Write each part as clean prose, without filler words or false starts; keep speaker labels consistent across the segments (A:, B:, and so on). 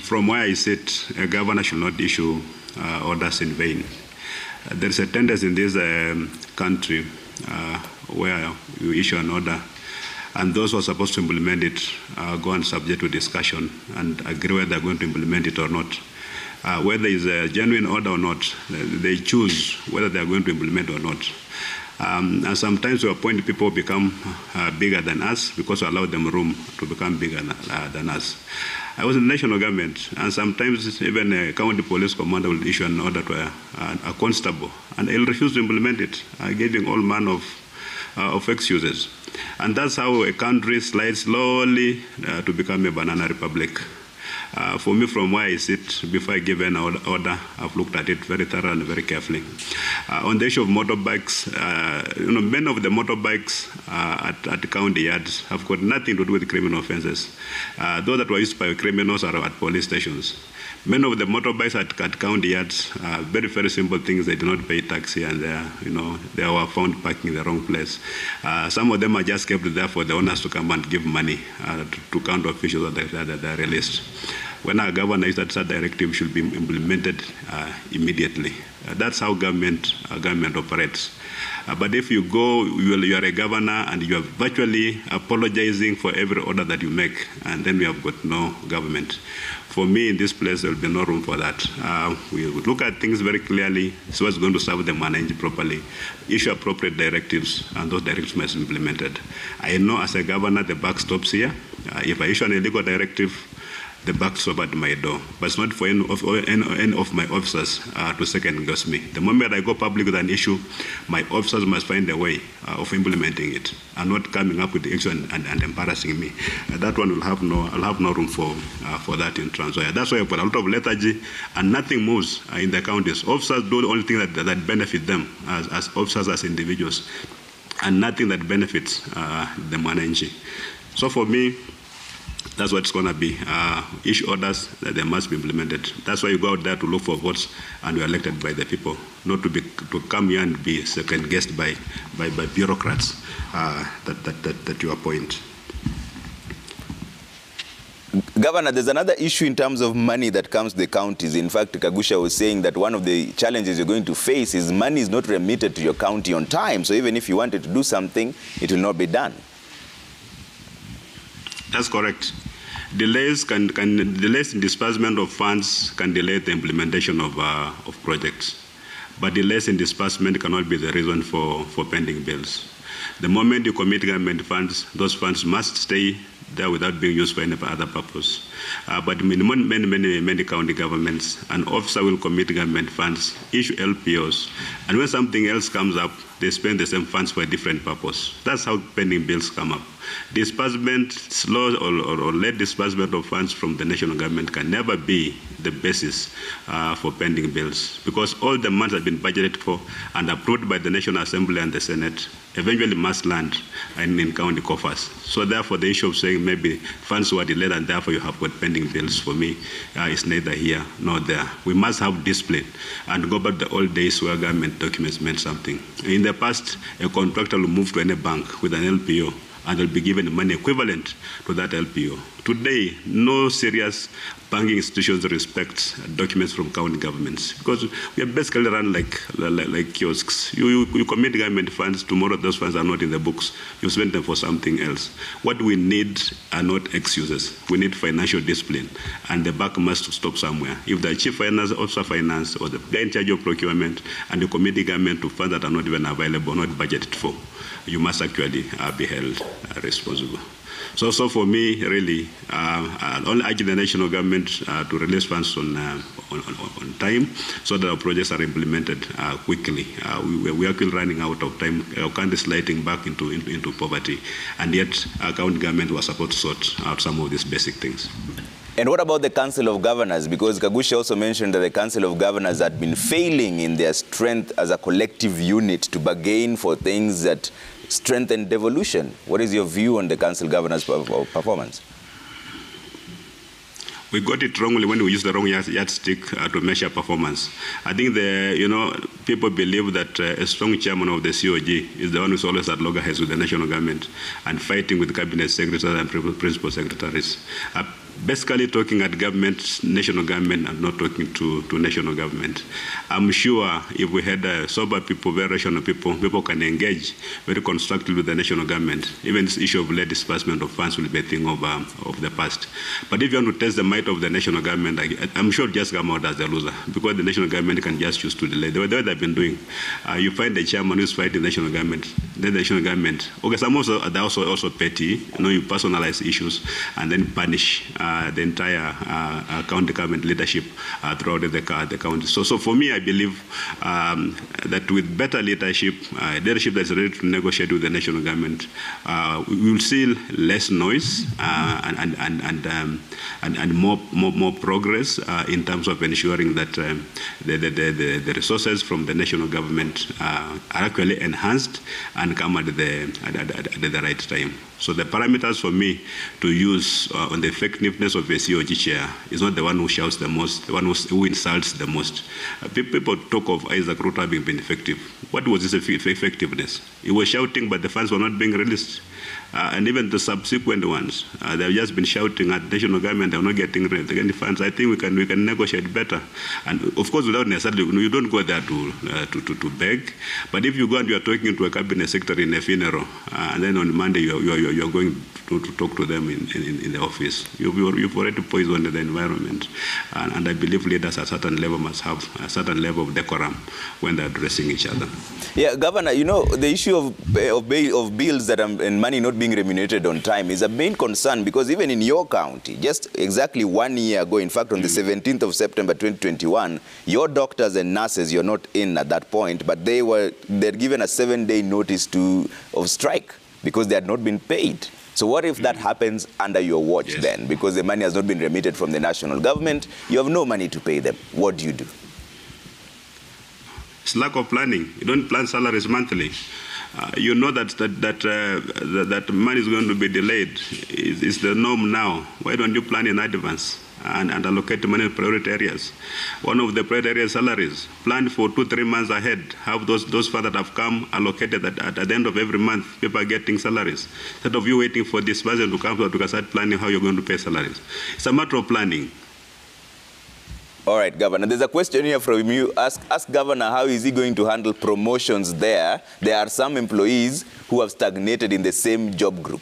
A: from where I sit, a governor should not issue orders in vain. There is a tendency in this country where you issue an order and those who are supposed to implement it go and subject to discussion and agree whether they're going to implement it or not. Whether it's a genuine order or not, they choose whether they're going to implement or not. And sometimes we appoint people who become bigger than us because we allow them room to become bigger than us. I was in the national government, and sometimes even a county police commander will issue an order to a constable, and he'll refuse to implement it, giving all manner of excuses. And that's how a country slides slowly to become a banana republic. For me, from where I sit, before I give an order, I've looked at it very thoroughly and very carefully. On the issue of motorbikes, many of the motorbikes at the county yards have got nothing to do with criminal offenses. Those that were used by criminals are at police stations. Many of the motorbikes at county yards, very, very simple things. They do not pay taxi, and they were found parking in the wrong place. Some of them are just kept there for the owners to come and give money to county officials that are released. When our governor is that directive should be implemented immediately. That's how government operates. But if you go, you are a governor and you are virtually apologizing for every order that you make, and then we have got no government. For me, in this place, there will be no room for that. We look at things very clearly, so it's going to serve the managed properly, issue appropriate directives, and those directives must be implemented. I know as a governor, the buck stops here. If I issue an illegal directive, the buck stops at my door. But it's not for any of my officers to second guess me. The moment I go public with an issue, my officers must find a way of implementing it and not coming up with the issue and embarrassing me. That one will have I'll have no room for that in Trans Nzoia. That's why I put a lot of lethargy and nothing moves in the counties. Officers do the only thing that benefit them as officers, as individuals, and nothing that benefits the Mwananchi. So for me, that's what it's going to be. Issue orders that they must be implemented. That's why you go out there to look for votes and you're elected by the people, not to come here and be second-guessed by bureaucrats that you appoint.
B: Governor, there's another issue in terms of money that comes to the counties. In fact, Kagusha was saying that one of the challenges you're going to face is money is not remitted to your county on time. So even if you wanted to do something, it will not be done.
A: That's correct. Delays in disbursement of funds can delay the implementation of projects, but delays in disbursement cannot be the reason for pending bills. The moment you commit government funds, those funds must stay there without being used for any other purpose. But in many county governments, an officer will commit government funds, issue LPOs, and when something else comes up, they spend the same funds for a different purpose. That's how pending bills come up. Disbursement, slow or late disbursement of funds from the national government can never be the basis for pending bills, because all the money have been budgeted for and approved by the National Assembly and the Senate eventually must land in county coffers. So therefore, the issue of saying maybe funds were delayed and therefore you have got pending bills, for me, is neither here nor there. We must have discipline and go back to the old days where government documents meant something. In the past, a contractor will move to any bank with an LPO and they'll be given money equivalent to that LPO. Today, no serious banking institutions respect documents from county governments, because we are basically run like kiosks. You commit government funds, tomorrow those funds are not in the books. You spend them for something else. What we need are not excuses. We need financial discipline, and the buck must stop somewhere. If the chief finance, officer finance, or the guy in charge of procurement, and you commit the government to funds that are not even available, not budgeted for, you must actually be held responsible. So for me, really, I'll only urge the national government to release funds on time so that our projects are implemented quickly. We are still running out of time. Our country is sliding back into poverty, and yet our county government was supposed to sort out some of these basic things.
B: And what about the Council of Governors? Because Kagusha also mentioned that the Council of Governors had been failing in their strength as a collective unit to bargain for things that strengthen devolution. What is your view on the Council Governors' performance?
A: We got it wrongly when we used the wrong yardstick to measure performance. I think people believe that a strong chairman of the COG is the one who's always at loggerheads with the national government and fighting with cabinet secretaries and principal secretaries. basically talking at government, national government, and not talking to national government. I'm sure if we had sober people, very rational people, people can engage very constructively with the national government. Even this issue of late disbursement of funds will be a thing of the past. But if you want to test the might of the national government, I'm sure just come out as the loser, because the national government can just choose to delay. The way they've been doing, you find the chairman who's fighting the national government, then the national government. Okay, some they're also petty. You personalize issues and then punish the entire county government leadership throughout the county. So for me, I believe that with better leadership that's ready to negotiate with the national government, we will see less noise and more progress in terms of ensuring that the resources from the national government are actually enhanced and come at the right time. So the parameters for me to use on the effectiveness of a COG chair is not the one who shouts the most, the one who insults the most. People talk of Isaac Ruto having been effective. What was his effectiveness? He was shouting, but the funds were not being released. And even the subsequent ones, they've just been shouting at the national government, they're not getting the funds. I think we can negotiate better. And of course, without necessarily, you don't go there to beg. But if you go and you're talking to a cabinet secretary in a funeral, and then on Monday you're going to talk to them in the office, you've already poisoned the environment. And I believe leaders at a certain level must have a certain level of decorum when they're addressing each other.
B: Yeah, Governor, the issue of bills that and money not being remunerated on time is a main concern, because even in your county, just exactly 1 year ago, in fact, on the 17th of September 2021, your doctors and nurses, you're not in at that point, but they're given a 7-day notice of strike because they had not been paid. So what if that happens under your watch then? Because the money has not been remitted from the national government, you have no money to pay them. What do you do?
A: It's lack of planning. You don't plan salaries monthly. You know that money is going to be delayed. It's the norm now. Why don't you plan in advance and allocate money in priority areas? One of the priority areas, salaries. Plan for 2-3 months ahead. Have those funds that have come allocated at the end of every month. People are getting salaries. Instead of you waiting for this person to come to start planning how you're going to pay salaries. It's a matter of planning.
B: All right, Governor. There's a question here from you. Ask Governor, how is he going to handle promotions there? There are some employees who have stagnated in the same job group.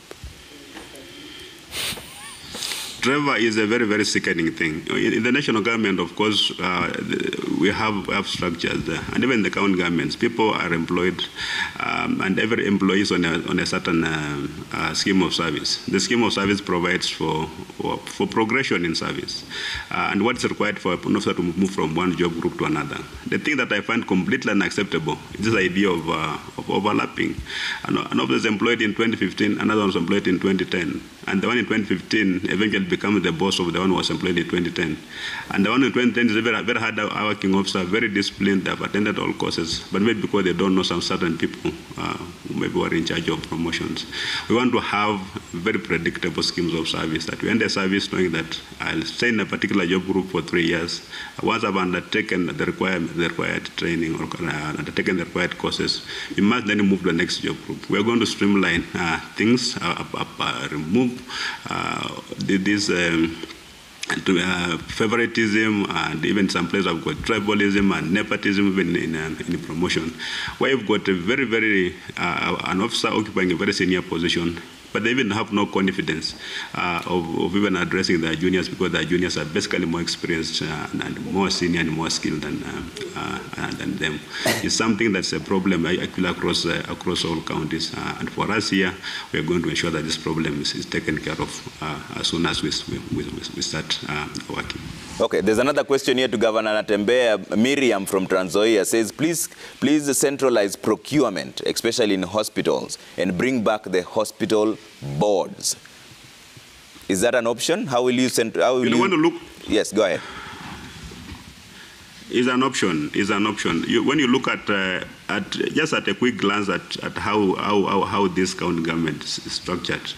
A: Trevor, is a very, very sickening thing. In the national government, of course, we have structures there. And even the county governments, people are employed, and every employee is on a certain scheme of service. The scheme of service provides for progression in service, and what's required for an officer to move from one job group to another. The thing that I find completely unacceptable is this idea of overlapping. An officer is employed in 2015, another one was employed in 2010, and the one in 2015 eventually becomes the boss of the one who was employed in 2010. And the one in 2010 is a very hard working officer, very disciplined, they've attended all courses, but maybe because they don't know some certain people who maybe were in charge of promotions. We want to have very predictable schemes of service, that we end the service knowing that I'll stay in a particular job group for 3 years. Once I've undertaken the required training or undertaken the required courses, we must then move to the next job group. We're going to streamline things, remove this favoritism, and even some places have got tribalism and nepotism even in promotion, where you've got a very an officer occupying a very senior position, but they even have no confidence of even addressing their juniors, because their juniors are basically more experienced and more senior and more skilled than them. It's something that's a problem actually across all counties. And for us here, we're going to ensure that this problem is taken care of as soon as we start working.
B: Okay, there's another question here to Governor Natembeya. Miriam from Trans Nzoia says, please centralize procurement, especially in hospitals, and bring back the hospital boards. Is that an option? How will you
A: want to look?
B: Yes, go ahead.
A: Is an option. When you look at just at a quick glance at how this county government is structured,